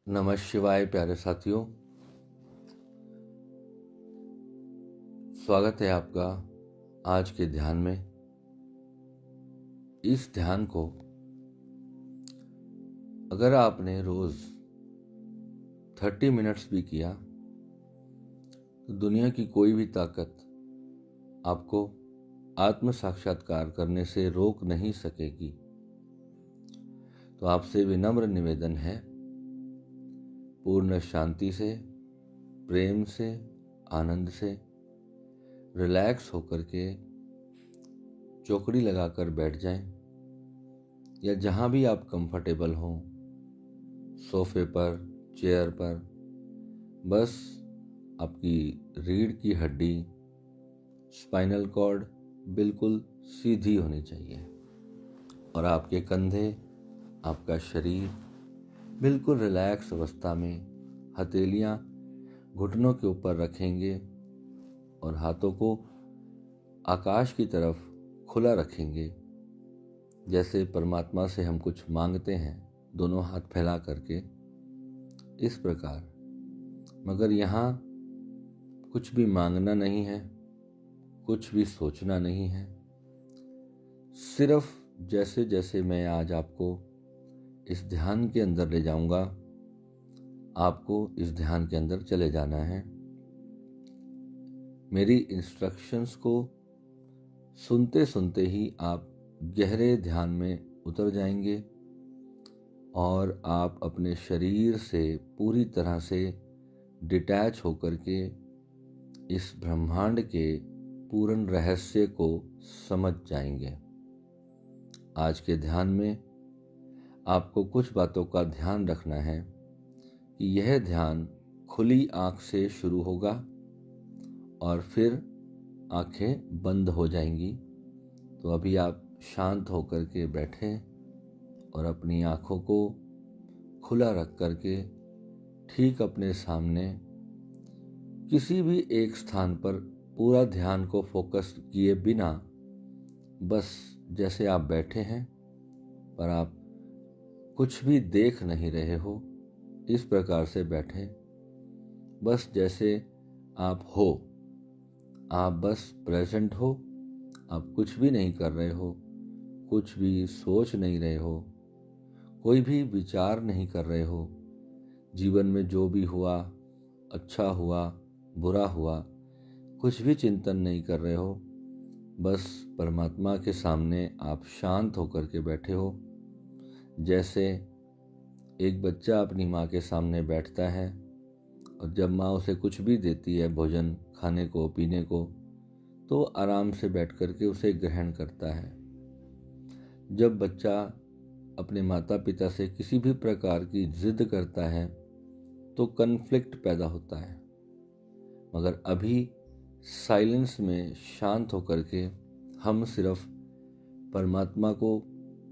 नमः शिवाय प्यारे साथियों, स्वागत है आपका आज के ध्यान में। इस ध्यान को अगर आपने रोज 30 मिनट्स भी किया तो दुनिया की कोई भी ताकत आपको आत्म साक्षात्कार करने से रोक नहीं सकेगी। तो आपसे विनम्र निवेदन है, पूर्ण शांति से, प्रेम से, आनंद से रिलैक्स होकर के चौकड़ी लगाकर बैठ जाएं, या जहां भी आप कंफर्टेबल हों, सोफे पर, चेयर पर। बस आपकी रीढ़ की हड्डी, स्पाइनल कॉर्ड बिल्कुल सीधी होनी चाहिए और आपके कंधे, आपका शरीर बिल्कुल रिलैक्स अवस्था में। हथेलियां घुटनों के ऊपर रखेंगे और हाथों को आकाश की तरफ खुला रखेंगे, जैसे परमात्मा से हम कुछ मांगते हैं, दोनों हाथ फैला करके इस प्रकार। मगर यहाँ कुछ भी मांगना नहीं है, कुछ भी सोचना नहीं है। सिर्फ जैसे जैसे मैं आज आपको इस ध्यान के अंदर ले जाऊंगा, आपको इस ध्यान के अंदर चले जाना है। मेरी इंस्ट्रक्शंस को सुनते सुनते ही आप गहरे ध्यान में उतर जाएंगे और आप अपने शरीर से पूरी तरह से डिटैच होकर के इस ब्रह्मांड के पूर्ण रहस्य को समझ जाएंगे। आज के ध्यान में आपको कुछ बातों का ध्यान रखना है कि यह ध्यान खुली आंख से शुरू होगा और फिर आंखें बंद हो जाएंगी। तो अभी आप शांत होकर के बैठें और अपनी आंखों को खुला रख करके ठीक अपने सामने किसी भी एक स्थान पर पूरा ध्यान को फोकस किए बिना, बस जैसे आप बैठे हैं पर आप कुछ भी देख नहीं रहे हो, इस प्रकार से बैठे। बस जैसे आप हो, आप बस प्रेजेंट हो। आप कुछ भी नहीं कर रहे हो, कुछ भी सोच नहीं रहे हो, कोई भी विचार नहीं कर रहे हो। जीवन में जो भी हुआ, अच्छा हुआ, बुरा हुआ, कुछ भी चिंतन नहीं कर रहे हो। बस परमात्मा के सामने आप शांत होकर के बैठे हो। जैसे एक बच्चा अपनी माँ के सामने बैठता है और जब माँ उसे कुछ भी देती है, भोजन खाने को, पीने को, तो आराम से बैठ करके उसे ग्रहण करता है। जब बच्चा अपने माता पिता से किसी भी प्रकार की जिद करता है तो कन्फ्लिक्ट पैदा होता है। मगर अभी साइलेंस में शांत होकर के हम सिर्फ परमात्मा को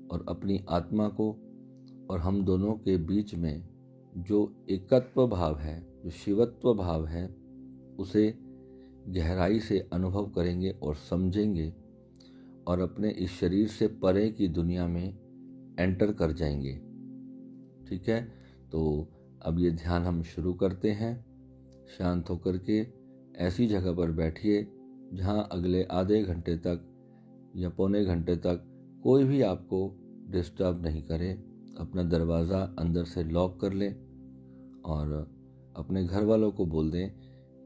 और अपनी आत्मा को और हम दोनों के बीच में जो एकत्व भाव है, जो शिवत्व भाव है, उसे गहराई से अनुभव करेंगे और समझेंगे और अपने इस शरीर से परे की दुनिया में एंटर कर जाएंगे। ठीक है, तो अब ये ध्यान हम शुरू करते हैं। शांत होकर के ऐसी जगह पर बैठिए जहां अगले आधे घंटे तक या पौने घंटे तक कोई भी आपको डिस्टर्ब नहीं करे। अपना दरवाज़ा अंदर से लॉक कर लें और अपने घर वालों को बोल दें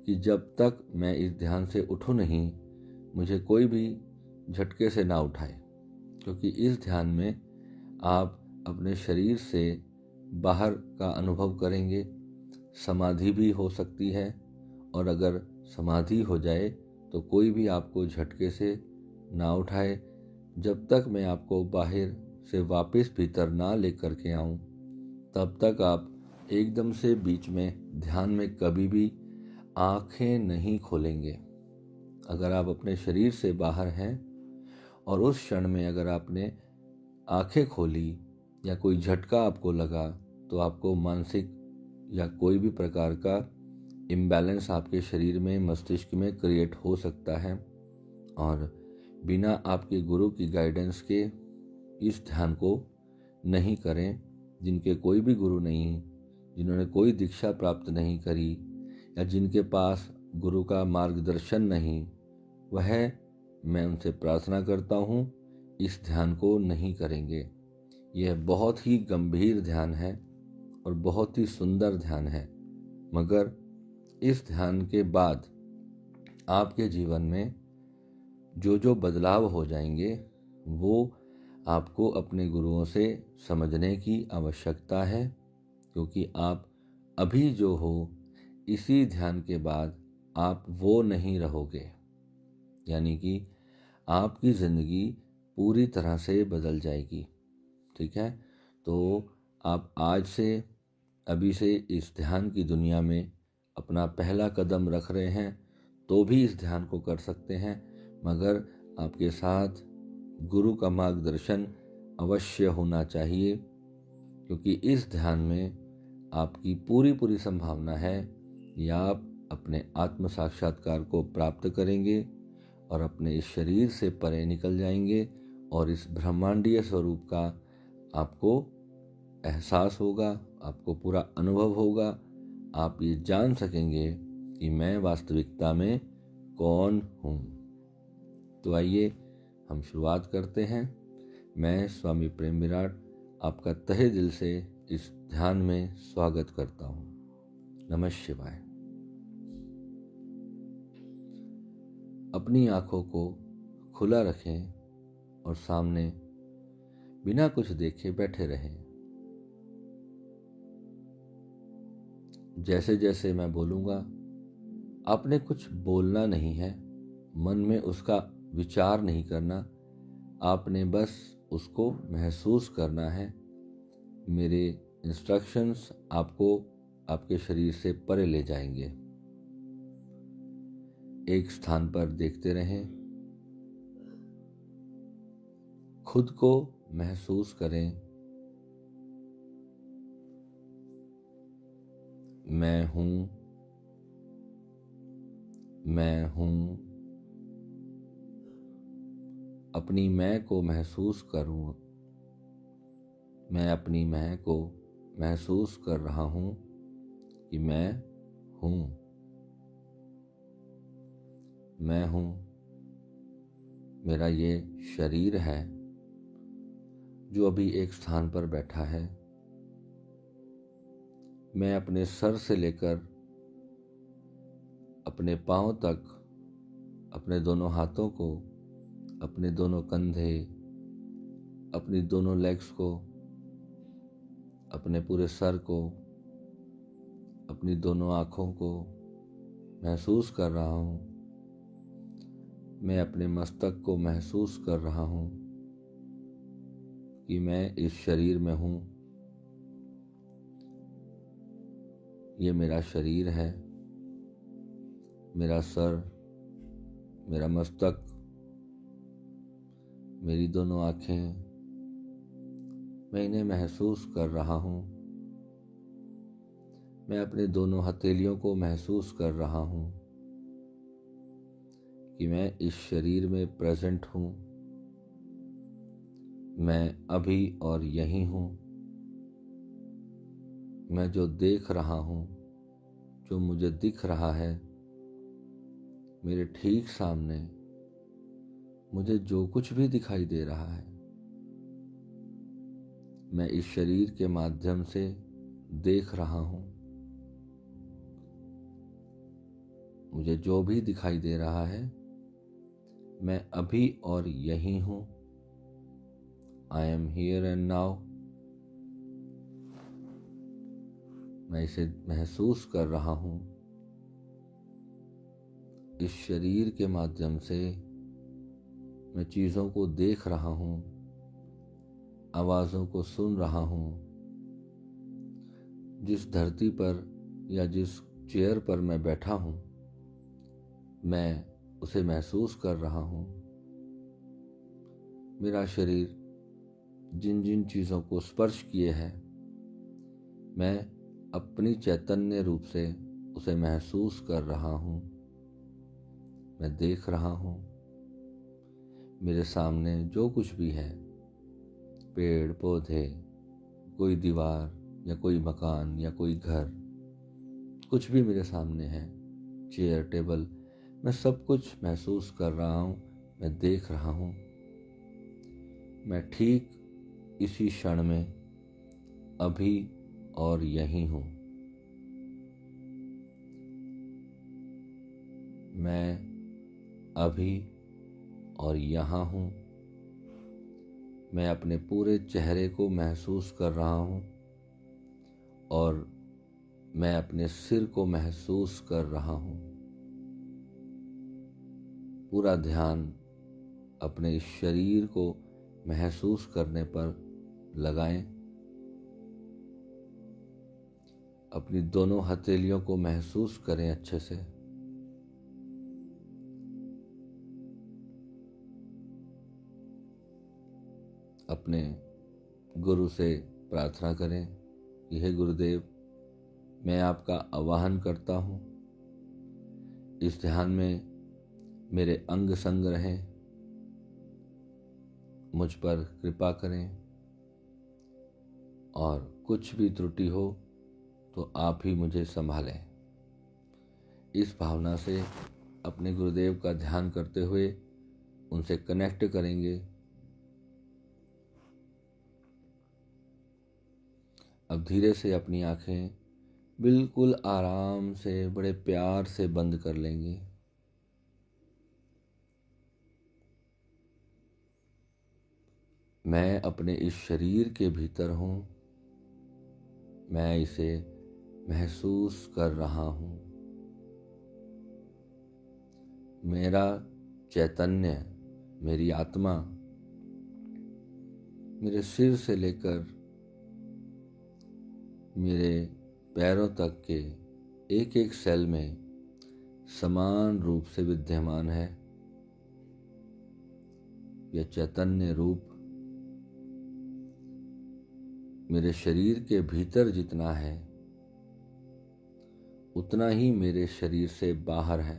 कि जब तक मैं इस ध्यान से उठूं नहीं, मुझे कोई भी झटके से ना उठाए। क्योंकि इस ध्यान में आप अपने शरीर से बाहर का अनुभव करेंगे। समाधि भी हो सकती है और अगर समाधि हो जाए तो कोई भी आपको झटके से ना उठाए। जब तक मैं आपको बाहर से वापस भीतर ना लेकर के आऊं, तब तक आप एकदम से बीच में ध्यान में कभी भी आंखें नहीं खोलेंगे। अगर आप अपने शरीर से बाहर हैं और उस क्षण में अगर आपने आंखें खोली या कोई झटका आपको लगा, तो आपको मानसिक या कोई भी प्रकार का इम्बैलेंस आपके शरीर में, मस्तिष्क में क्रिएट हो सकता है। और बिना आपके गुरु की गाइडेंस के इस ध्यान को नहीं करें। जिनके कोई भी गुरु नहीं, जिन्होंने कोई दीक्षा प्राप्त नहीं करी या जिनके पास गुरु का मार्गदर्शन नहीं, वह मैं उनसे प्रार्थना करता हूँ इस ध्यान को नहीं करेंगे। यह बहुत ही गंभीर ध्यान है और बहुत ही सुंदर ध्यान है, मगर इस ध्यान के बाद आपके जीवन में जो जो बदलाव हो जाएंगे वो आपको अपने गुरुओं से समझने की आवश्यकता है, क्योंकि आप अभी जो हो इसी ध्यान के बाद आप वो नहीं रहोगे। यानी कि आपकी ज़िंदगी पूरी तरह से बदल जाएगी। ठीक है, तो आप आज से अभी से इस ध्यान की दुनिया में अपना पहला कदम रख रहे हैं तो भी इस ध्यान को कर सकते हैं, मगर आपके साथ गुरु का मार्गदर्शन अवश्य होना चाहिए, क्योंकि इस ध्यान में आपकी पूरी संभावना है कि आप अपने आत्म साक्षात्कार को प्राप्त करेंगे और अपने इस शरीर से परे निकल जाएंगे और इस ब्रह्मांडीय स्वरूप का आपको एहसास होगा, आपको पूरा अनुभव होगा। आप ये जान सकेंगे कि मैं वास्तविकता में कौन हूँ। तो आइए हम शुरुआत करते हैं। मैं स्वामी प्रेम विराट आपका तहे दिल से इस ध्यान में स्वागत करता हूँ। नमः शिवाय। अपनी आँखों को खुला रखें और सामने बिना कुछ देखे बैठे रहें। जैसे जैसे मैं बोलूँगा आपने कुछ बोलना नहीं है, मन में उसका विचार नहीं करना, आपने बस उसको महसूस करना है। मेरे इंस्ट्रक्शंस आपको आपके शरीर से परे ले जाएंगे। एक स्थान पर देखते रहें, खुद को महसूस करें। मैं हूँ, मैं हूँ। अपनी मैं को महसूस करूँ। मैं अपनी मैं को महसूस कर रहा हूँ कि मैं हूँ। मैं हूँ। मेरा ये शरीर है जो अभी एक स्थान पर बैठा है। मैं अपने सर से लेकर अपने पाँव तक, अपने दोनों हाथों को, अपने दोनों कंधे, अपनी दोनों लेग्स को, अपने पूरे सर को, अपनी दोनों आँखों को महसूस कर रहा हूँ। मैं अपने मस्तक को महसूस कर रहा हूँ कि मैं इस शरीर में हूँ। ये मेरा शरीर है, मेरा सर, मेरा मस्तक, मेरी दोनों आँखें, मैं इन्हें महसूस कर रहा हूँ। मैं अपने दोनों हथेलियों को महसूस कर रहा हूँ कि मैं इस शरीर में प्रेजेंट हूँ। मैं अभी और यहीं हूँ। मैं जो देख रहा हूँ, जो मुझे दिख रहा है, मेरे ठीक सामने मुझे जो कुछ भी दिखाई दे रहा है, मैं इस शरीर के माध्यम से देख रहा हूँ। मुझे जो भी दिखाई दे रहा है, मैं अभी और यहीं हूँ। I am here and now। मैं इसे महसूस कर रहा हूँ। इस शरीर के माध्यम से मैं चीज़ों को देख रहा हूँ, आवाज़ों को सुन रहा हूँ। जिस धरती पर या जिस चेयर पर मैं बैठा हूँ, मैं उसे महसूस कर रहा हूँ। मेरा शरीर जिन जिन चीज़ों को स्पर्श किए है, मैं अपनी चैतन्य रूप से उसे महसूस कर रहा हूँ। मैं देख रहा हूँ। मेरे सामने जो कुछ भी है, पेड़ पौधे, कोई दीवार या कोई मकान या कोई घर, कुछ भी मेरे सामने है, चेयर, टेबल, मैं सब कुछ महसूस कर रहा हूँ, मैं देख रहा हूँ। मैं ठीक इसी क्षण में अभी और यहीं हूँ। मैं अभी और यहाँ हूँ। मैं अपने पूरे चेहरे को महसूस कर रहा हूँ और मैं अपने सिर को महसूस कर रहा हूँ। पूरा ध्यान अपने इस शरीर को महसूस करने पर लगाएं। अपनी दोनों हथेलियों को महसूस करें अच्छे से। अपने गुरु से प्रार्थना करें कि हे गुरुदेव, मैं आपका आवाहन करता हूँ, इस ध्यान में मेरे अंग संग रहें, मुझ पर कृपा करें और कुछ भी त्रुटि हो तो आप ही मुझे संभालें। इस भावना से अपने गुरुदेव का ध्यान करते हुए उनसे कनेक्ट करेंगे। अब धीरे से अपनी आंखें बिल्कुल आराम से, बड़े प्यार से बंद कर लेंगे। मैं अपने इस शरीर के भीतर हूँ, मैं इसे महसूस कर रहा हूँ। मेरा चैतन्य, मेरी आत्मा मेरे सिर से लेकर मेरे पैरों तक के एक एक सेल में समान रूप से विद्यमान है। यह चैतन्य रूप मेरे शरीर के भीतर जितना है उतना ही मेरे शरीर से बाहर है।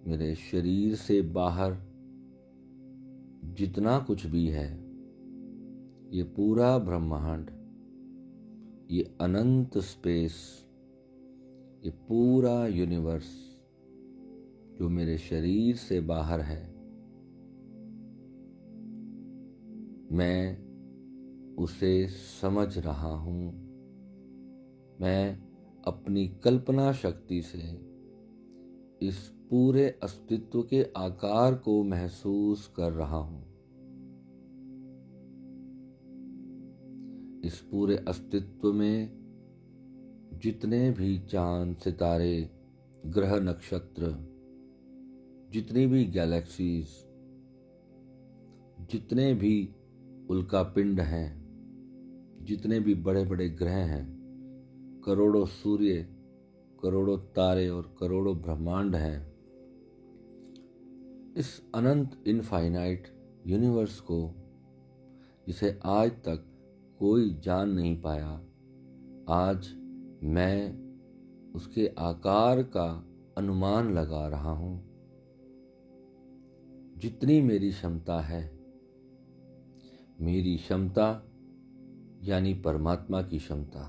मेरे शरीर से बाहर जितना कुछ भी है, ये पूरा ब्रह्मांड, ये अनंत स्पेस, ये पूरा यूनिवर्स जो मेरे शरीर से बाहर है, मैं उसे समझ रहा हूँ। मैं अपनी कल्पना शक्ति से इस पूरे अस्तित्व के आकार को महसूस कर रहा हूँ। इस पूरे अस्तित्व में जितने भी चांद, सितारे, ग्रह, नक्षत्र, जितनी भी गैलेक्सीज, जितने भी उल्कापिंड हैं, जितने भी बड़े बड़े ग्रह हैं, करोड़ों सूर्य, करोड़ों तारे और करोड़ों ब्रह्मांड हैं, इस अनंत इनफाइनाइट यूनिवर्स को, जिसे आज तक कोई जान नहीं पाया, आज मैं उसके आकार का अनुमान लगा रहा हूँ। जितनी मेरी क्षमता है, मेरी क्षमता यानी परमात्मा की क्षमता,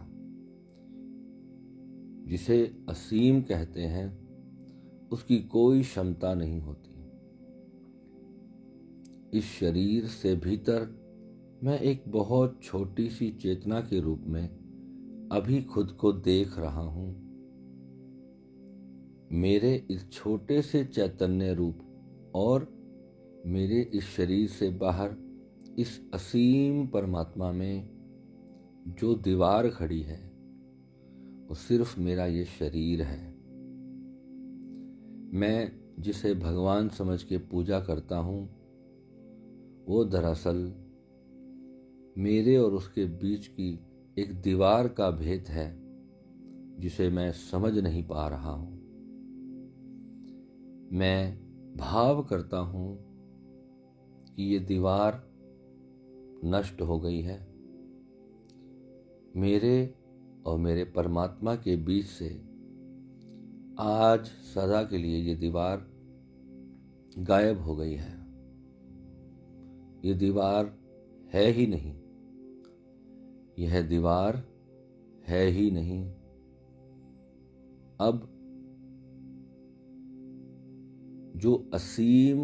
जिसे असीम कहते हैं, उसकी कोई क्षमता नहीं होती। इस शरीर से भीतर मैं एक बहुत छोटी सी चेतना के रूप में अभी खुद को देख रहा हूँ। मेरे इस छोटे से चैतन्य रूप और मेरे इस शरीर से बाहर इस असीम परमात्मा में जो दीवार खड़ी है, वो सिर्फ मेरा ये शरीर है। मैं जिसे भगवान समझ के पूजा करता हूँ, वो दरअसल मेरे और उसके बीच की एक दीवार का भेद है, जिसे मैं समझ नहीं पा रहा हूँ। मैं भाव करता हूँ कि ये दीवार नष्ट हो गई है। मेरे और मेरे परमात्मा के बीच से आज सदा के लिए ये दीवार गायब हो गई है। ये दीवार है ही नहीं। यह दीवार है ही नहीं। अब जो असीम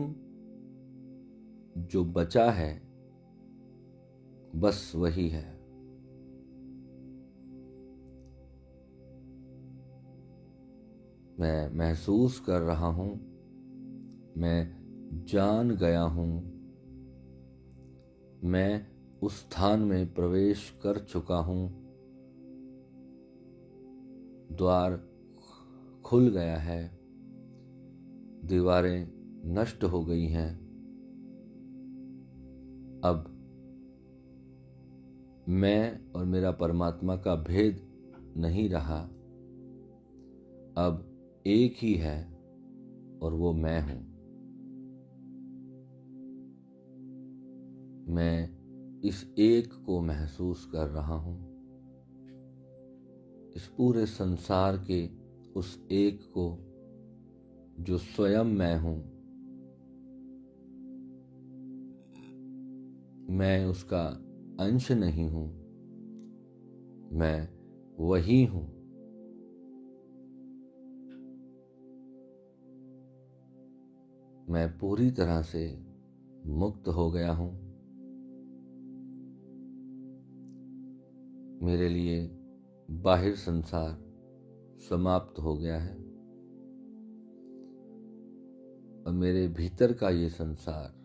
जो बचा है बस वही है। मैं महसूस कर रहा हूं, मैं जान गया हूं, मैं उस स्थान में प्रवेश कर चुका हूं। द्वार खुल गया है, दीवारें नष्ट हो गई हैं। अब मैं और मेरा परमात्मा का भेद नहीं रहा। अब एक ही है और वो मैं हूं। मैं इस एक को महसूस कर रहा हूं, इस पूरे संसार के उस एक को जो स्वयं मैं हूं। मैं उसका अंश नहीं हूं, मैं वही हूं। मैं पूरी तरह से मुक्त हो गया हूं। मेरे लिए बाहर संसार समाप्त हो गया है और मेरे भीतर का ये संसार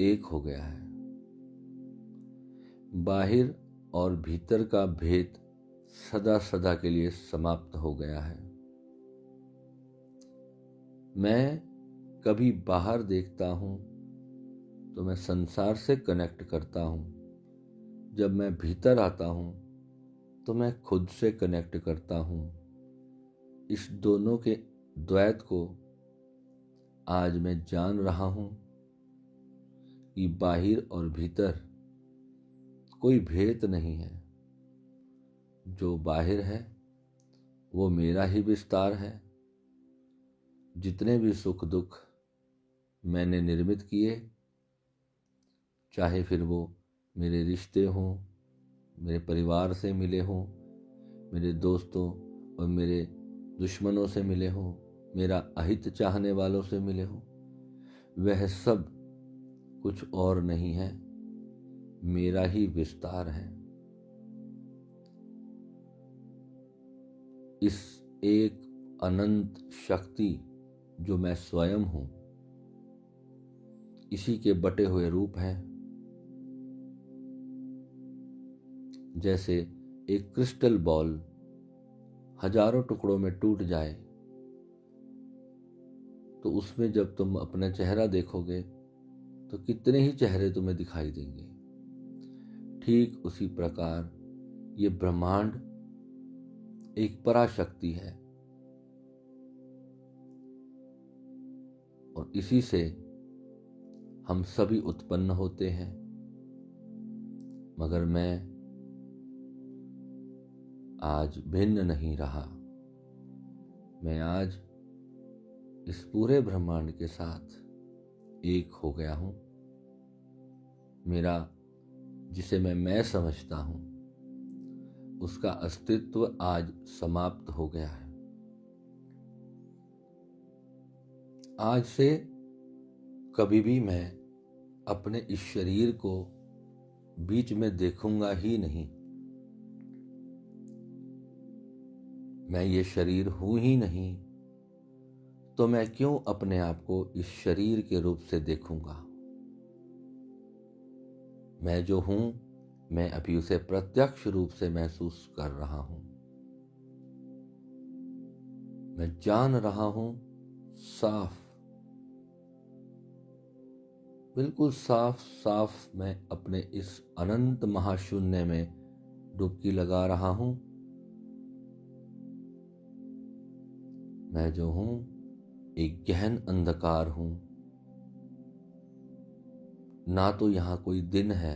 एक हो गया है। बाहर और भीतर का भेद सदा सदा के लिए समाप्त हो गया है। मैं कभी बाहर देखता हूं तो मैं संसार से कनेक्ट करता हूं। जब मैं भीतर आता हूं तो मैं खुद से कनेक्ट करता हूं। इस दोनों के द्वैत को आज मैं जान रहा हूं कि बाहर और भीतर कोई भेद नहीं है। जो बाहर है वो मेरा ही विस्तार है। जितने भी सुख दुख मैंने निर्मित किए, चाहे फिर वो मेरे रिश्ते हों, मेरे परिवार से मिले हों, मेरे दोस्तों और मेरे दुश्मनों से मिले हों, मेरा अहित चाहने वालों से मिले हों, वह सब कुछ और नहीं है, मेरा ही विस्तार है। इस एक अनंत शक्ति जो मैं स्वयं हूं, इसी के बटे हुए रूप हैं। जैसे एक क्रिस्टल बॉल हजारों टुकड़ों में टूट जाए तो उसमें जब तुम अपना चेहरा देखोगे तो कितने ही चेहरे तुम्हें दिखाई देंगे। ठीक उसी प्रकार ये ब्रह्मांड एक पराशक्ति है और इसी से हम सभी उत्पन्न होते हैं। मगर मैं आज भिन्न नहीं रहा। मैं आज इस पूरे ब्रह्मांड के साथ एक हो गया हूं। मेरा जिसे मैं समझता हूं, उसका अस्तित्व आज समाप्त हो गया है। आज से कभी भी मैं अपने इस शरीर को बीच में देखूंगा ही नहीं। मैं ये शरीर हूं ही नहीं, तो मैं क्यों अपने आप को इस शरीर के रूप से देखूंगा। मैं जो हूं, मैं अभी उसे प्रत्यक्ष रूप से महसूस कर रहा हूं। मैं जान रहा हूं, साफ, बिल्कुल साफ साफ मैं अपने इस अनंत महाशून्य में डुबकी लगा रहा हूं। मैं जो हूं एक गहन अंधकार हूं। ना तो यहां कोई दिन है,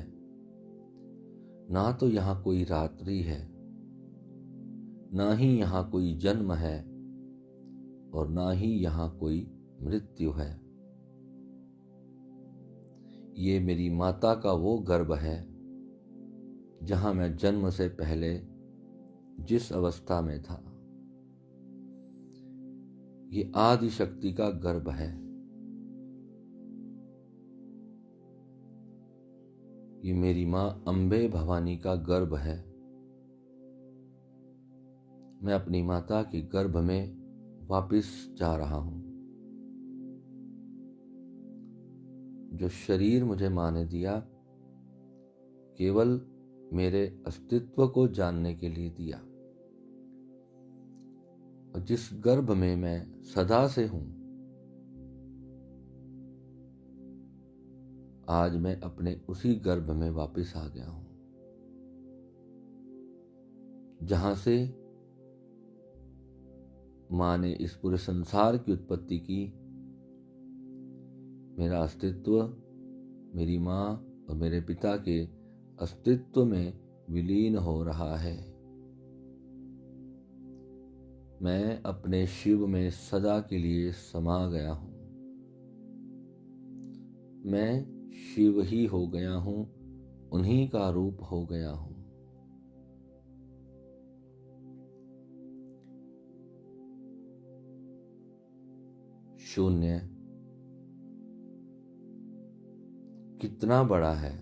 ना तो यहां कोई रात्रि है, ना ही यहां कोई जन्म है और ना ही यहां कोई मृत्यु है। ये मेरी माता का वो गर्भ है जहाँ मैं जन्म से पहले जिस अवस्था में था। ये आदि शक्ति का गर्भ है। ये मेरी माँ अम्बे भवानी का गर्भ है। मैं अपनी माता के गर्भ में वापस जा रहा हूँ। जो शरीर मुझे माँ ने दिया, केवल मेरे अस्तित्व को जानने के लिए दिया। और जिस गर्भ में मैं सदा से हूँ, आज मैं अपने उसी गर्भ में वापस आ गया हूँ, जहाँ से माँ ने इस पूरे संसार की उत्पत्ति की। मेरा अस्तित्व मेरी माँ और मेरे पिता के अस्तित्व में विलीन हो रहा है। मैं अपने शिव में सदा के लिए समा गया हूँ। मैं शिव ही हो गया हूँ, उन्हीं का रूप हो गया हूँ। शून्य कितना बड़ा है,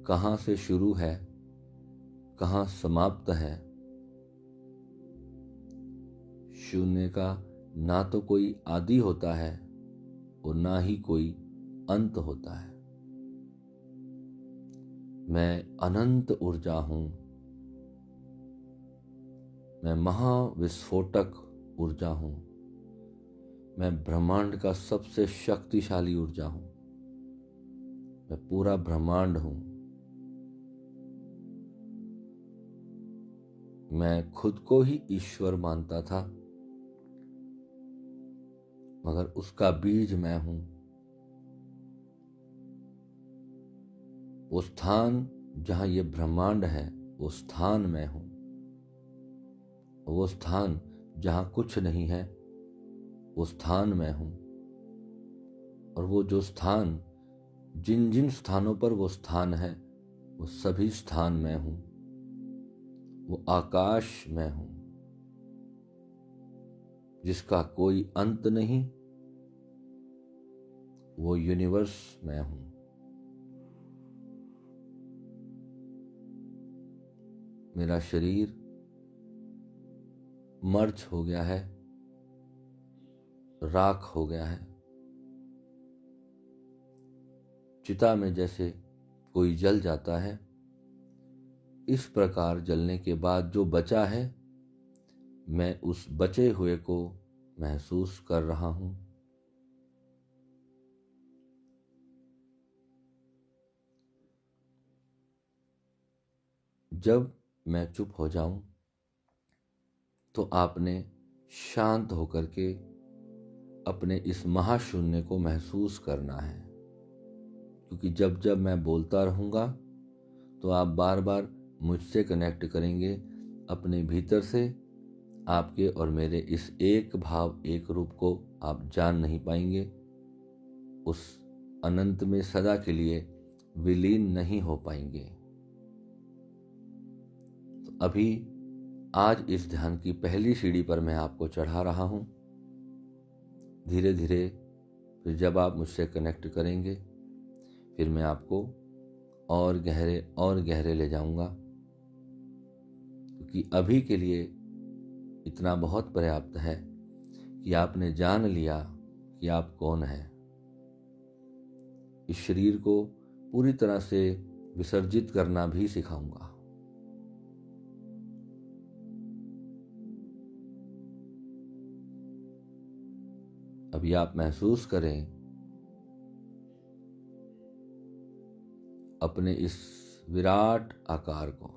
कहाँ से शुरू है, कहाँ समाप्त है। शून्य का ना तो कोई आदि होता है और ना ही कोई अंत होता है। मैं अनंत ऊर्जा हूँ। मैं महाविस्फोटक ऊर्जा हूँ। मैं ब्रह्मांड का सबसे शक्तिशाली ऊर्जा हूँ। मैं पूरा ब्रह्मांड हूँ। मैं खुद को ही ईश्वर मानता था, मगर उसका बीज मैं हूँ। वो स्थान जहाँ ये ब्रह्मांड है, वो स्थान मैं हूँ। वो स्थान जहाँ कुछ नहीं है, वो स्थान मैं हूँ। और वो जो स्थान, जिन जिन स्थानों पर वो स्थान है, वो सभी स्थान मैं हूँ। वो आकाश मैं हूँ, जिसका कोई अंत नहीं। वो यूनिवर्स मैं हूँ। मेरा शरीर मर्ज हो गया है, राख हो गया है। चिता में जैसे कोई जल जाता है, इस प्रकार जलने के बाद जो बचा है, मैं उस बचे हुए को महसूस कर रहा हूँ। जब मैं चुप हो जाऊं, तो आपने शांत होकर के अपने इस महाशून्य को महसूस करना है। क्योंकि जब जब मैं बोलता रहूँगा, तो आप बार बार मुझसे कनेक्ट करेंगे। अपने भीतर से आपके और मेरे इस एक भाव एक रूप को आप जान नहीं पाएंगे। उस अनंत में सदा के लिए विलीन नहीं हो पाएंगे। तो अभी आज इस ध्यान की पहली सीढ़ी पर मैं आपको चढ़ा रहा हूँ। धीरे धीरे फिर जब आप मुझसे कनेक्ट करेंगे, फिर मैं आपको और गहरे ले जाऊंगा। क्योंकि अभी के लिए इतना बहुत पर्याप्त है कि आपने जान लिया कि आप कौन हैं। इस शरीर को पूरी तरह से विसर्जित करना भी सिखाऊंगा। अभी आप महसूस करें अपने इस विराट आकार को।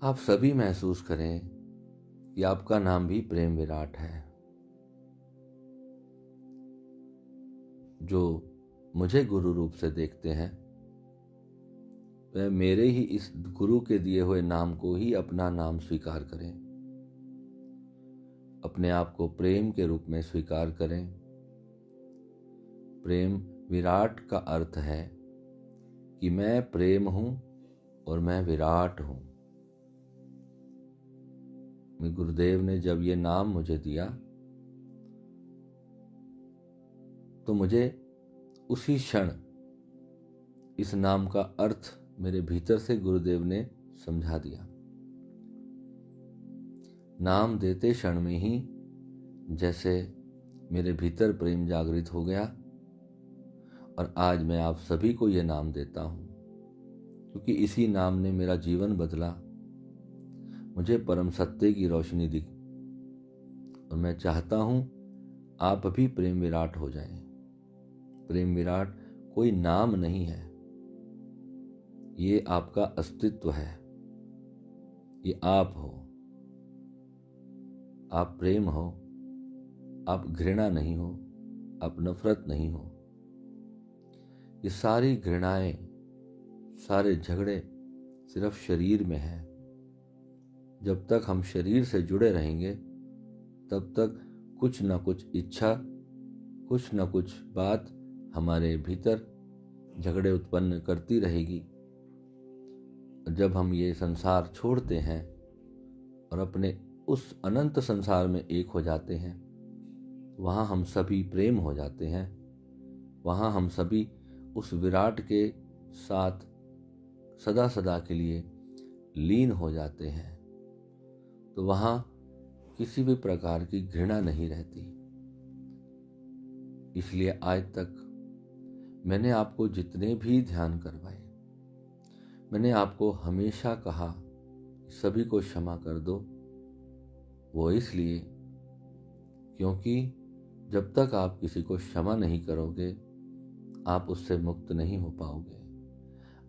आप सभी महसूस करें कि आपका नाम भी प्रेम विराट है। जो मुझे गुरु रूप से देखते हैं, वह मेरे ही इस गुरु के दिए हुए नाम को ही अपना नाम स्वीकार करें। अपने आप को प्रेम के रूप में स्वीकार करें। प्रेम विराट का अर्थ है कि मैं प्रेम हूं और मैं विराट हूं। गुरुदेव ने जब ये नाम मुझे दिया तो मुझे उसी क्षण इस नाम का अर्थ मेरे भीतर से गुरुदेव ने समझा दिया। नाम देते क्षण में ही जैसे मेरे भीतर प्रेम जागृत हो गया और आज मैं आप सभी को ये नाम देता हूँ, क्योंकि इसी नाम ने मेरा जीवन बदला, मुझे परम सत्य की रोशनी दी और मैं चाहता हूँ आप भी प्रेम विराट हो जाएं। प्रेम विराट कोई नाम नहीं है, ये आपका अस्तित्व है, ये आप हो। आप प्रेम हो, आप घृणा नहीं हो, आप नफरत नहीं हो। ये सारी घृणाएं, सारे झगड़े सिर्फ शरीर में है। जब तक हम शरीर से जुड़े रहेंगे तब तक कुछ न कुछ इच्छा, कुछ न कुछ बात हमारे भीतर झगड़े उत्पन्न करती रहेगी। जब हम ये संसार छोड़ते हैं और अपने उस अनंत संसार में एक हो जाते हैं, वहाँ हम सभी प्रेम हो जाते हैं, वहाँ हम सभी उस विराट के साथ सदा सदा के लिए लीन हो जाते हैं, तो वहाँ किसी भी प्रकार की घृणा नहीं रहती। इसलिए आज तक मैंने आपको जितने भी ध्यान करवाए, मैंने आपको हमेशा कहा सभी को क्षमा कर दो। वो इसलिए क्योंकि जब तक आप किसी को क्षमा नहीं करोगे आप उससे मुक्त नहीं हो पाओगे,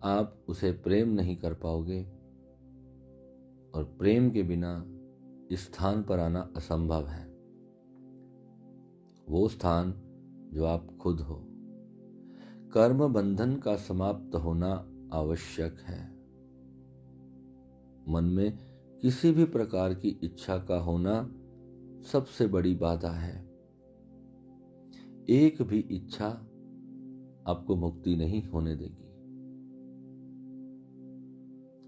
आप उसे प्रेम नहीं कर पाओगे और प्रेम के बिना इस स्थान पर आना असंभव है। वो स्थान जो आप खुद हो। कर्म बंधन का समाप्त होना आवश्यक है। मन में किसी भी प्रकार की इच्छा का होना सबसे बड़ी बाधा है। एक भी इच्छा आपको मुक्ति नहीं होने देगी।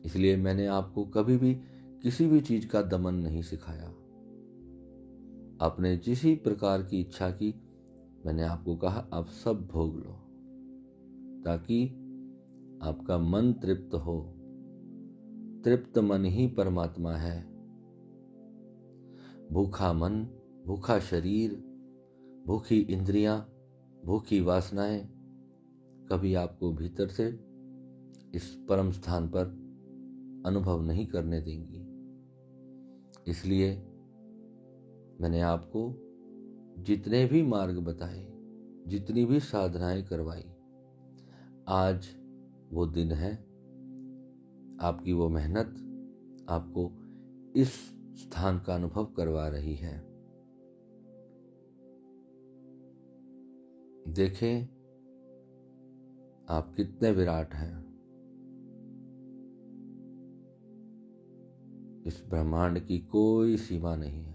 इसलिए मैंने आपको कभी भी किसी भी चीज का दमन नहीं सिखाया। आपने जिस ही प्रकार की इच्छा की, मैंने आपको कहा आप सब भोग लो, ताकि आपका मन तृप्त हो। तृप्त मन ही परमात्मा है। भूखा मन, भूखा शरीर, भूखी इंद्रियां, भूखी वासनाएं कभी आपको भीतर से इस परम स्थान पर अनुभव नहीं करने देंगी। इसलिए मैंने आपको जितने भी मार्ग बताए, जितनी भी साधनाएं करवाई, आज वो दिन है। आपकी वो मेहनत आपको इस स्थान का अनुभव करवा रही है। देखें आप कितने विराट हैं। इस ब्रह्मांड की कोई सीमा नहीं है।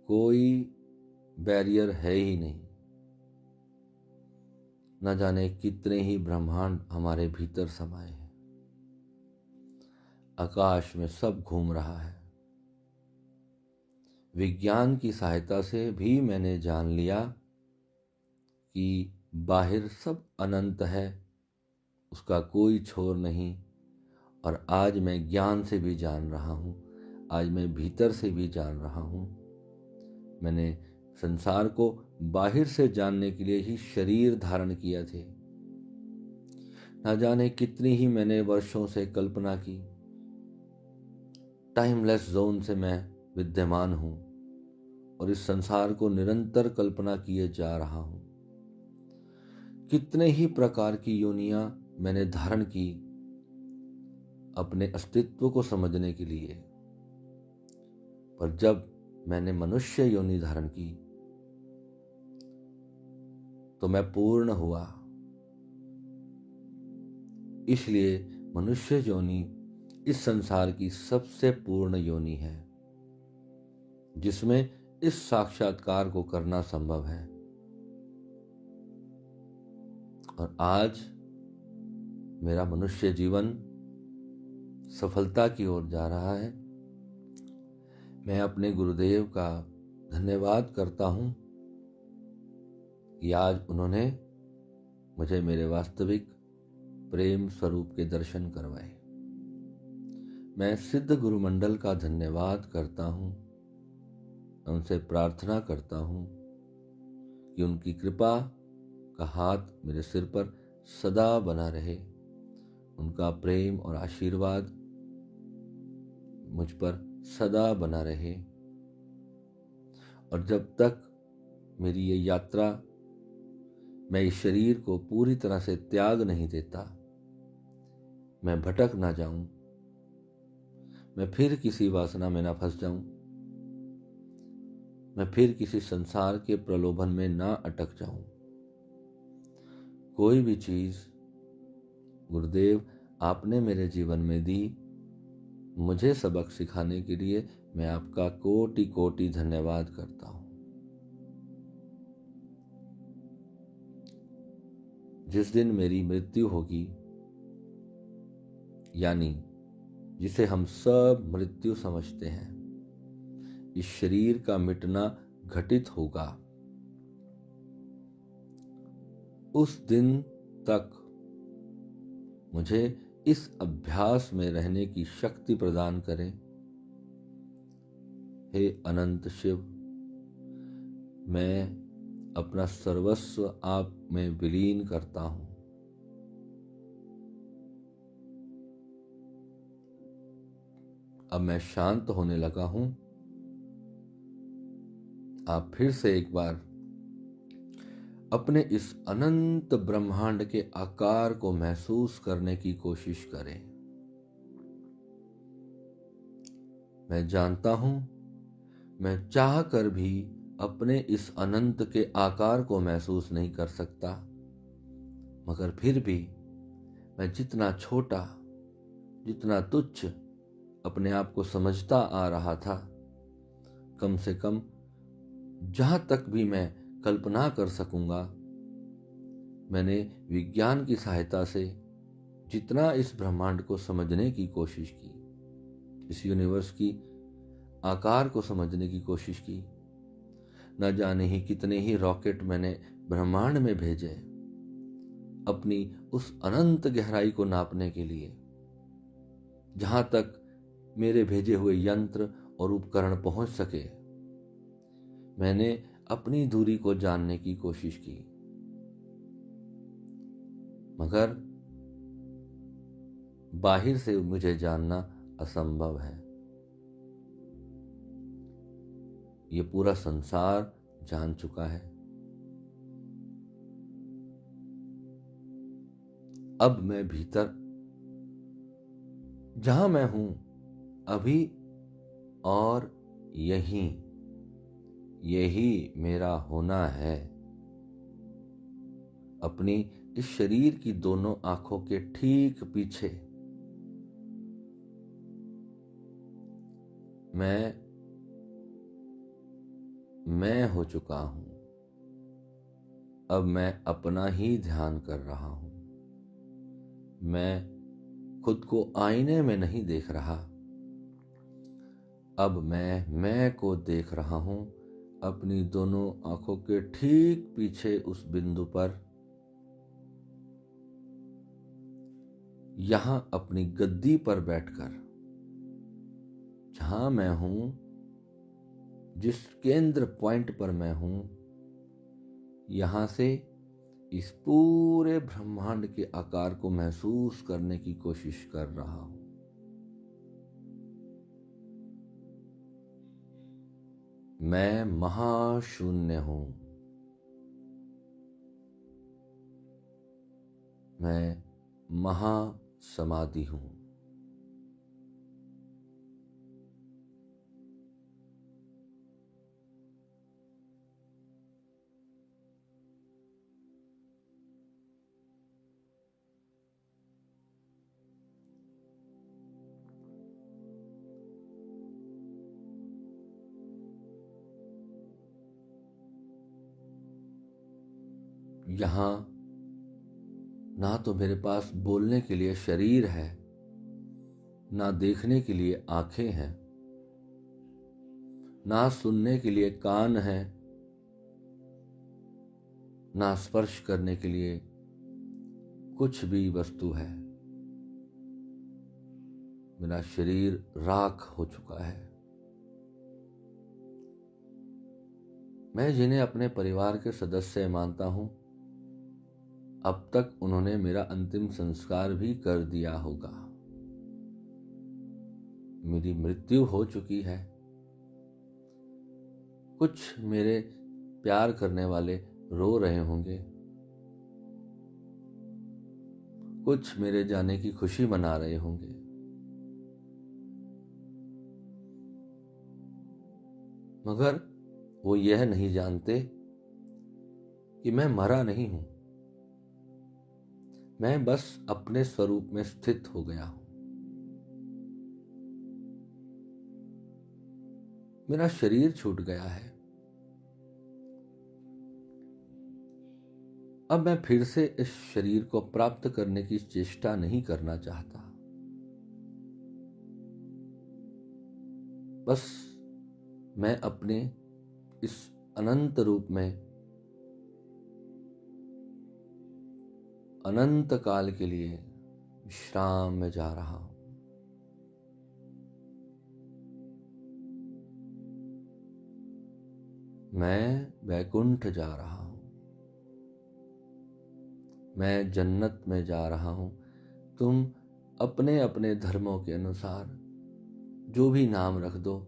कोई बैरियर है ही नहीं। न जाने कितने ही ब्रह्मांड हमारे भीतर समाये हैं। आकाश में सब घूम रहा है। विज्ञान की सहायता से भी मैंने जान लिया कि बाहर सब अनंत है, उसका कोई छोर नहीं। और आज मैं ज्ञान से भी जान रहा हूँ, आज मैं भीतर से भी जान रहा हूँ। मैंने संसार को बाहर से जानने के लिए ही शरीर धारण किया थे। न जाने कितनी ही मैंने वर्षों से कल्पना की। टाइमलेस जोन से मैं विद्यमान हूँ और इस संसार को निरंतर कल्पना किए जा रहा हूँ। कितने ही प्रकार की योनियां मैंने धारण की अपने अस्तित्व को समझने के लिए, पर जब मैंने मनुष्य योनि धारण की तो मैं पूर्ण हुआ। इसलिए मनुष्य योनि इस संसार की सबसे पूर्ण योनि है, जिसमें इस साक्षात्कार को करना संभव है। और आज मेरा मनुष्य जीवन सफलता की ओर जा रहा है। मैं अपने गुरुदेव का धन्यवाद करता हूँ कि आज उन्होंने मुझे मेरे वास्तविक प्रेम स्वरूप के दर्शन करवाए। मैं सिद्ध गुरुमंडल का धन्यवाद करता हूँ। मैं उनसे प्रार्थना करता हूँ कि उनकी कृपा का हाथ मेरे सिर पर सदा बना रहे, उनका प्रेम और आशीर्वाद मुझ पर सदा बना रहे। और जब तक मेरी ये यात्रा, मैं इस शरीर को पूरी तरह से त्याग नहीं देता, मैं भटक ना जाऊं, मैं फिर किसी वासना में ना फंस जाऊं, मैं फिर किसी संसार के प्रलोभन में ना अटक जाऊं। कोई भी चीज गुरुदेव आपने मेरे जीवन में दी, मुझे सबक सिखाने के लिए मैं आपका कोटि कोटि धन्यवाद करता हूं। जिस दिन मेरी मृत्यु होगी, यानी जिसे हम सब मृत्यु समझते हैं, इस शरीर का मिटना घटित होगा, उस दिन तक मुझे इस अभ्यास में रहने की शक्ति प्रदान करें। हे अनंत शिव, मैं अपना सर्वस्व आप में विलीन करता हूं। अब मैं शांत होने लगा हूं। आप फिर से एक बार अपने इस अनंत ब्रह्मांड के आकार को महसूस करने की कोशिश करें। मैं जानता हूं, मैं चाह कर भी अपने इस अनंत के आकार को महसूस नहीं कर सकता, मगर फिर भी मैं जितना छोटा, जितना तुच्छ अपने आप को समझता आ रहा था, कम से कम जहां तक भी मैं कल्पना कर सकूंगा, मैंने विज्ञान की सहायता से जितना इस ब्रह्मांड को समझने की कोशिश की, इस यूनिवर्स की आकार को समझने की कोशिश की, न जाने ही कितने ही रॉकेट मैंने ब्रह्मांड में भेजे अपनी उस अनंत गहराई को नापने के लिए। जहां तक मेरे भेजे हुए यंत्र और उपकरण पहुंच सके, मैंने अपनी दूरी को जानने की कोशिश की, मगर बाहर से मुझे जानना असंभव है। ये पूरा संसार जान चुका है। अब मैं भीतर जहां मैं हूं अभी और यही मेरा होना है। अपनी इस शरीर की दोनों आंखों के ठीक पीछे मैं हो चुका हूं। अब मैं अपना ही ध्यान कर रहा हूं। मैं खुद को आईने में नहीं देख रहा। अब मैं को देख रहा हूं, अपनी दोनों आंखों के ठीक पीछे उस बिंदु पर, यहां अपनी गद्दी पर बैठकर, जहां मैं हूं, जिस केंद्र पॉइंट पर मैं हूं, यहां से इस पूरे ब्रह्मांड के आकार को महसूस करने की कोशिश कर रहा हूं। मैं महाशून्य हूं। मैं महासमाधि हूं। यहाँ ना तो मेरे पास बोलने के लिए शरीर है, ना देखने के लिए आंखें हैं, ना सुनने के लिए कान है, ना स्पर्श करने के लिए कुछ भी वस्तु है। मेरा शरीर राख हो चुका है। मैं जिन्हें अपने परिवार के सदस्य मानता हूं, अब तक उन्होंने मेरा अंतिम संस्कार भी कर दिया होगा। मेरी मृत्यु हो चुकी है। कुछ मेरे प्यार करने वाले रो रहे होंगे, कुछ मेरे जाने की खुशी मना रहे होंगे। मगर वो यह नहीं जानते कि मैं मरा नहीं हूं। मैं बस अपने स्वरूप में स्थित हो गया हूं। मेरा शरीर छूट गया है। अब मैं फिर से इस शरीर को प्राप्त करने की चेष्टा नहीं करना चाहता। बस मैं अपने इस अनंत रूप में अनंत काल के लिए विश्राम में जा रहा हूं। मैं वैकुंठ जा रहा हूं। मैं जन्नत में जा रहा हूं। तुम अपने अपने धर्मों के अनुसार जो भी नाम रख दो।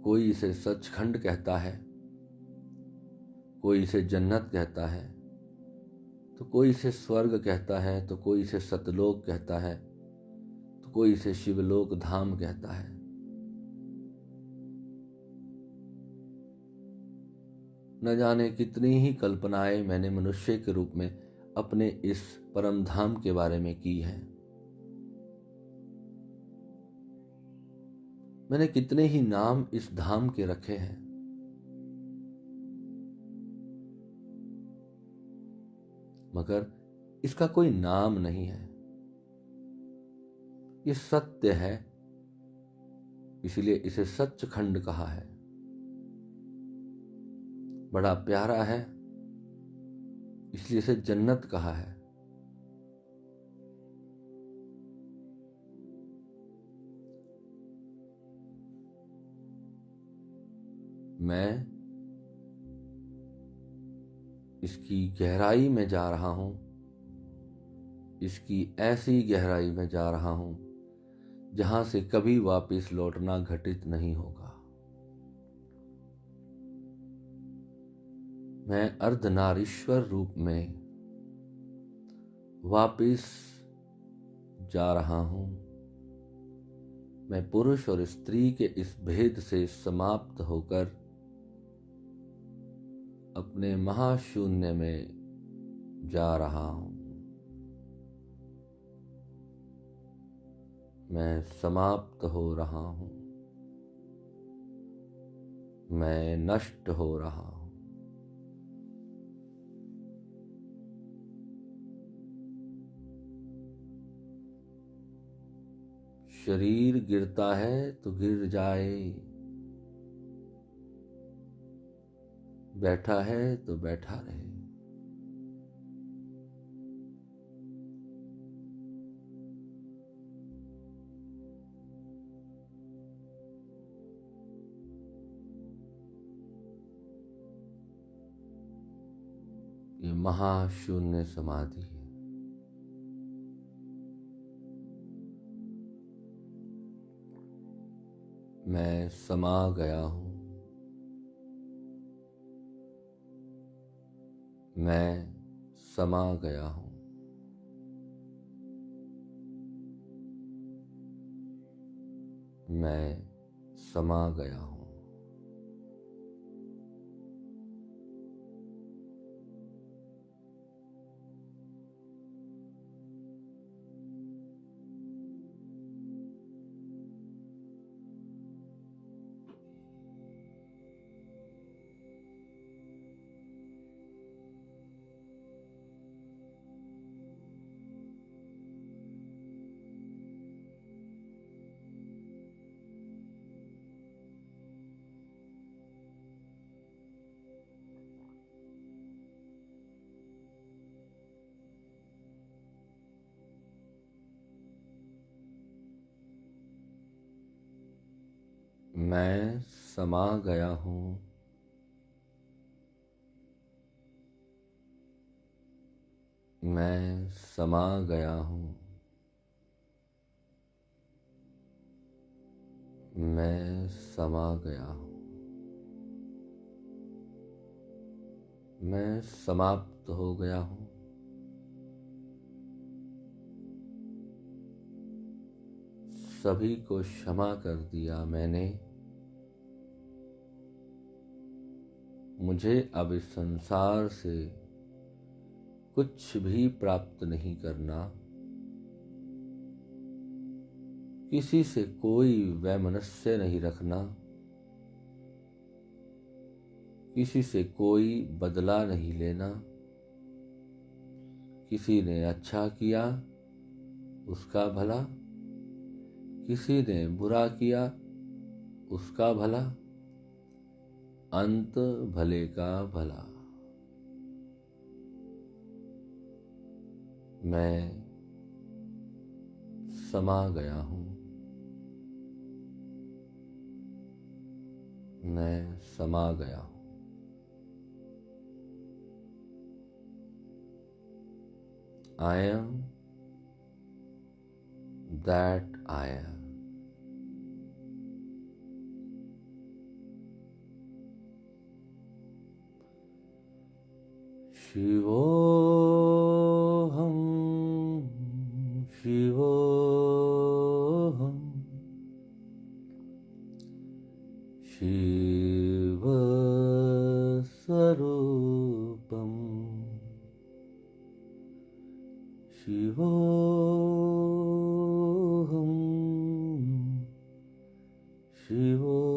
कोई इसे सचखंड कहता है, कोई इसे जन्नत कहता है, तो कोई इसे स्वर्ग कहता है, तो कोई इसे सतलोक कहता है, तो कोई इसे शिवलोक धाम कहता है। न जाने कितनी ही कल्पनाएं मैंने मनुष्य के रूप में अपने इस परम धाम के बारे में की है। मैंने कितने ही नाम इस धाम के रखे हैं। मगर इसका कोई नाम नहीं है। ये सत्य है, इसलिए इसे सचखंड कहा है। बड़ा प्यारा है, इसलिए इसे जन्नत कहा है। मैं इसकी गहराई में जा रहा हूं। इसकी ऐसी गहराई में जा रहा हूं जहां से कभी वापस लौटना घटित नहीं होगा। मैं अर्धनारीश्वर रूप में वापस जा रहा हूं। मैं पुरुष और स्त्री के इस भेद से समाप्त होकर अपने महाशून्य में जा रहा हूं। मैं समाप्त हो रहा हूं। मैं नष्ट हो रहा हूं। शरीर गिरता है तो गिर जाए, बैठा है तो बैठा रहे। ये महाशून्य समाधि है। मैं समा गया हूं। मैं समा गया हूं। मैं समा गया हूं। मैं समा गया हूँ। मैं समा गया हूँ। मैं समा गया हूँ। मैं समाप्त हो गया हूँ। सभी को क्षमा कर दिया मैंने। मुझे अब इस संसार से कुछ भी प्राप्त नहीं करना। किसी से कोई वैमनस्य नहीं रखना। किसी से कोई बदला नहीं लेना। किसी ने अच्छा किया उसका भला, किसी ने बुरा किया उसका भला, अंत भले का भला। मैं समा गया हूँ। मैं समा गया हूँ। I am that I am. शिवोऽहं शिवोऽहं शिवस्वरूपम् शिवोऽहं शिवोऽहं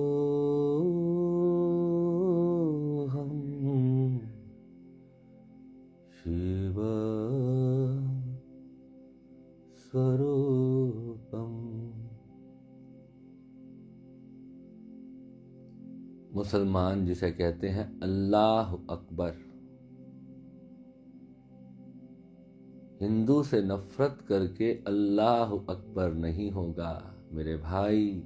शिवस्वरूपम्। मुसलमान जिसे कहते हैं अल्लाह अकबर। हिंदू से नफरत करके अल्लाह अकबर नहीं होगा मेरे भाई।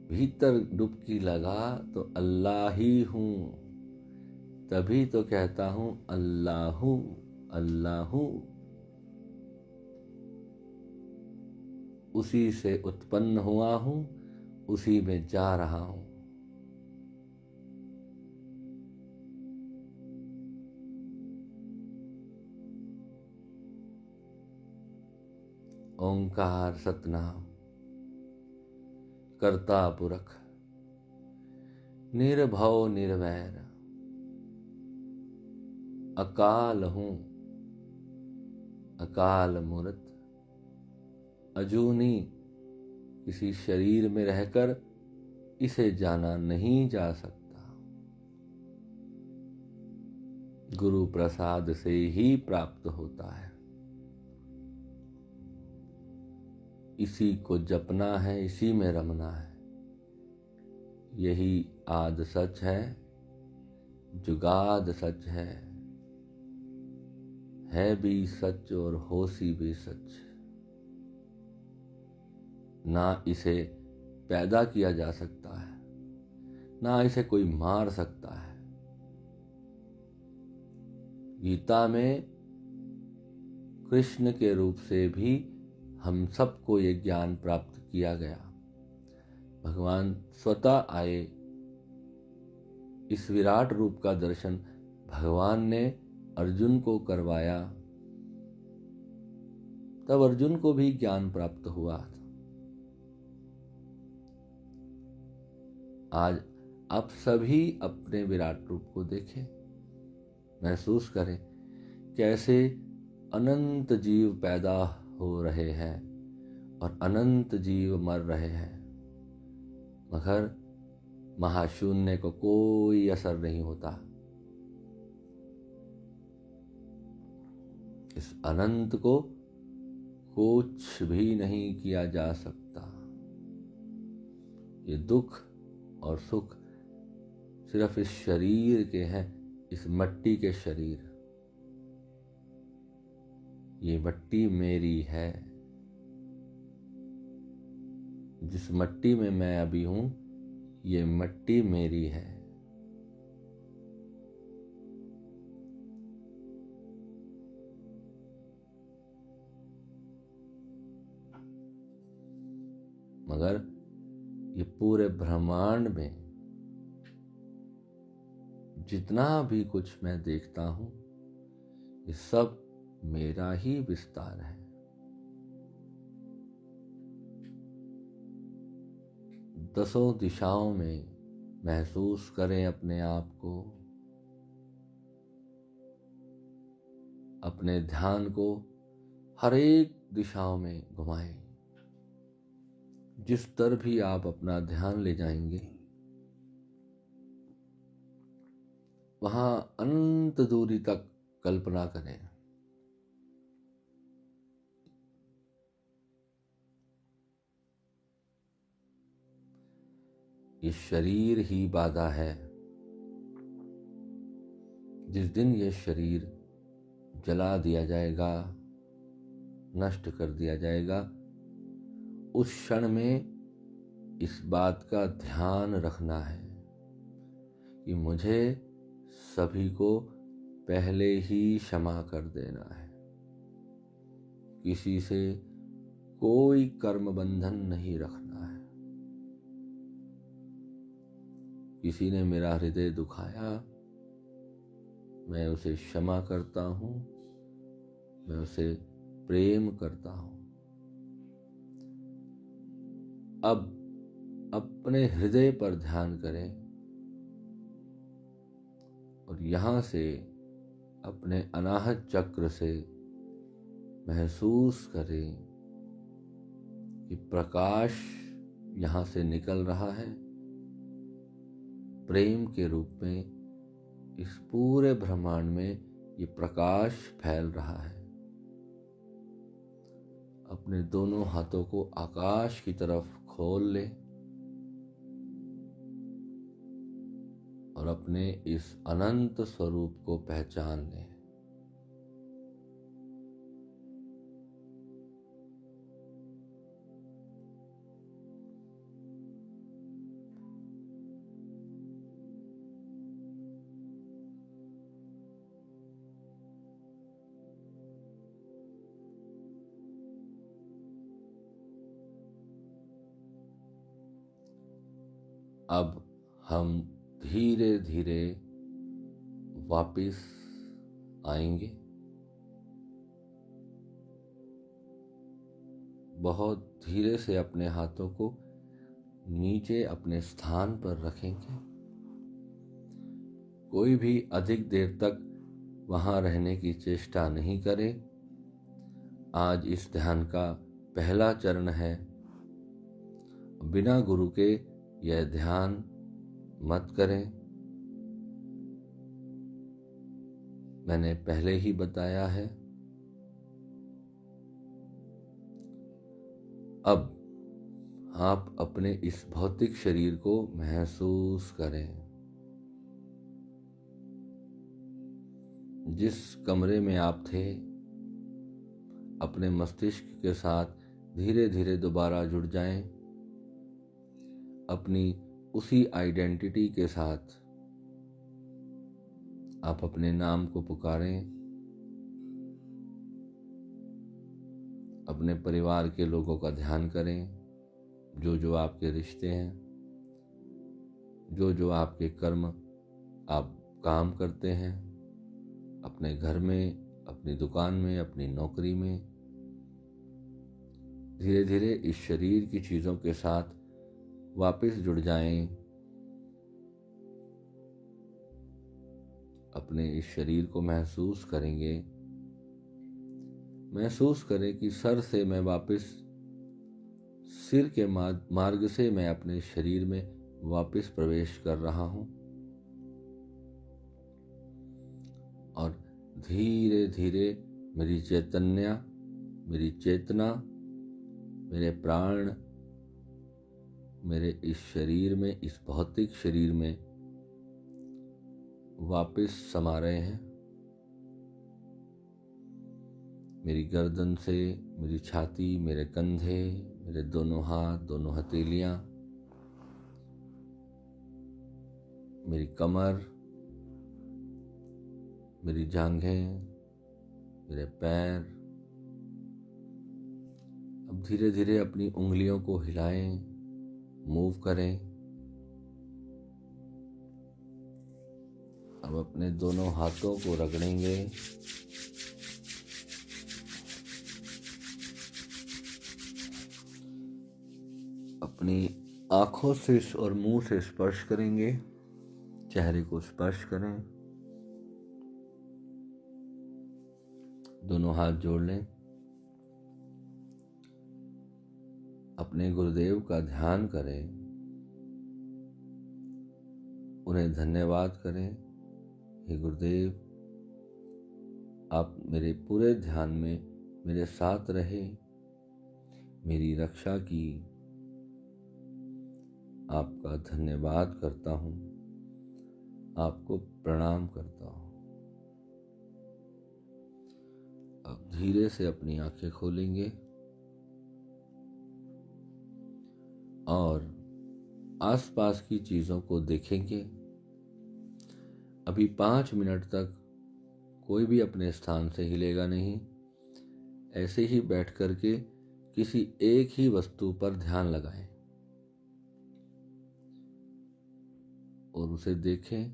भीतर डुबकी लगा तो अल्लाह ही हूँ। तभी तो कहता हूँ अल्लाहू अल्लाहू। उसी से उत्पन्न हुआ हूँ, उसी में जा रहा हूँ। ओंकार सतनाम। कर्ता पुरख निर्भव निर्वैर। अकाल हूँ अकाल मूरत। अजूनी किसी शरीर में रहकर इसे जाना नहीं जा सकता। गुरु प्रसाद से ही प्राप्त होता है। इसी को जपना है, इसी में रमना है। यही आद सच है, जुगाद सच है भी सच और होसी भी सच। ना इसे पैदा किया जा सकता है, ना इसे कोई मार सकता है। गीता में कृष्ण के रूप से भी हम सबको ये ज्ञान प्राप्त किया गया। भगवान स्वतः आए। इस विराट रूप का दर्शन भगवान ने अर्जुन को करवाया। तब अर्जुन को भी ज्ञान प्राप्त हुआ। आज आप सभी अपने विराट रूप को देखें, महसूस करें कैसे अनंत जीव पैदा हो रहे हैं और अनंत जीव मर रहे हैं, मगर महाशून्य को कोई असर नहीं होता। इस अनंत को कुछ भी नहीं किया जा सकता। ये दुख और सुख सिर्फ इस शरीर के हैं, इस मट्टी के शरीर। ये मट्टी मेरी है। जिस मट्टी में मैं अभी हूं, ये मिट्टी मेरी है। मगर ये पूरे ब्रह्मांड में जितना भी कुछ मैं देखता हूं, ये सब मेरा ही विस्तार है। दसों दिशाओं में महसूस करें अपने आप को, अपने ध्यान को हर एक दिशाओं में घुमाएं। जिस तरफ भी आप अपना ध्यान ले जाएंगे, वहां अनंत दूरी तक कल्पना करें। ये शरीर ही बाधा है। जिस दिन ये शरीर जला दिया जाएगा, नष्ट कर दिया जाएगा, उस क्षण में इस बात का ध्यान रखना है कि मुझे सभी को पहले ही क्षमा कर देना है। किसी से कोई कर्म बंधन नहीं रखना है। किसी ने मेरा हृदय दुखाया, मैं उसे क्षमा करता हूँ, मैं उसे प्रेम करता हूँ। अब अपने हृदय पर ध्यान करें और यहाँ से अपने अनाहत चक्र से महसूस करें कि प्रकाश यहाँ से निकल रहा है, प्रेम के रूप में इस पूरे ब्रह्मांड में ये प्रकाश फैल रहा है। अपने दोनों हाथों को आकाश की तरफ खोल ले और अपने इस अनंत स्वरूप को पहचान ले। अब हम धीरे धीरे वापिस आएंगे। बहुत धीरे से अपने हाथों को नीचे अपने स्थान पर रखेंगे। कोई भी अधिक देर तक वहां रहने की चेष्टा नहीं करें। आज इस ध्यान का पहला चरण है। बिना गुरु के यह ध्यान मत करें। मैंने पहले ही बताया है। अब आप अपने इस भौतिक शरीर को महसूस करें। जिस कमरे में आप थे, अपने मस्तिष्क के साथ धीरे धीरे दोबारा जुड़ जाएं। अपनी उसी आइडेंटिटी के साथ आप अपने नाम को पुकारें। अपने परिवार के लोगों का ध्यान करें, जो जो आपके रिश्ते हैं, जो जो आपके कर्म आप काम करते हैं, अपने घर में, अपनी दुकान में, अपनी नौकरी में। धीरे धीरे इस शरीर की चीज़ों के साथ वापस जुड़ जाएं। अपने इस शरीर को महसूस करेंगे। महसूस करें कि सर से मैं वापस सिर के मार्ग से मैं अपने शरीर में वापस प्रवेश कर रहा हूं और धीरे धीरे मेरी चैतन्य, मेरी चेतना, मेरे प्राण मेरे इस शरीर में, इस भौतिक शरीर में वापस समा रहे हैं। मेरी गर्दन से मेरी छाती, मेरे कंधे, मेरे दोनों हाथ, दोनों हथेलियां मेरी कमर, मेरी जांघें, मेरे पैर। अब धीरे धीरे अपनी उंगलियों को हिलाएं, मूव करें। अब अपने दोनों हाथों को रगड़ेंगे। अपनी आंखों से और मुंह से स्पर्श करेंगे, चेहरे को स्पर्श करें। दोनों हाथ जोड़ लें। अपने गुरुदेव का ध्यान करें, उन्हें धन्यवाद करें। हे गुरुदेव, आप मेरे पूरे ध्यान में मेरे साथ रहे, मेरी रक्षा की। आपका धन्यवाद करता हूँ, आपको प्रणाम करता हूँ। अब धीरे से अपनी आंखें खोलेंगे और आसपास की चीज़ों को देखेंगे। अभी 5 मिनट तक कोई भी अपने स्थान से हिलेगा नहीं। ऐसे ही बैठ कर के किसी एक ही वस्तु पर ध्यान लगाएं और उसे देखें।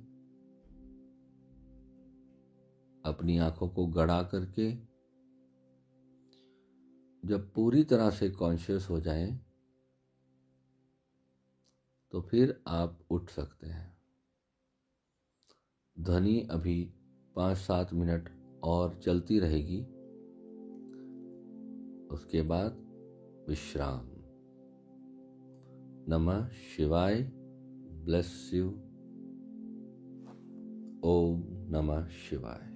अपनी आंखों को गड़ा करके जब पूरी तरह से कॉन्शियस हो जाएं, तो फिर आप उठ सकते हैं। ध्वनि अभी 5-7 मिनट और चलती रहेगी। उसके बाद विश्राम। नमः शिवाय। Bless you. ओम नमः शिवाय।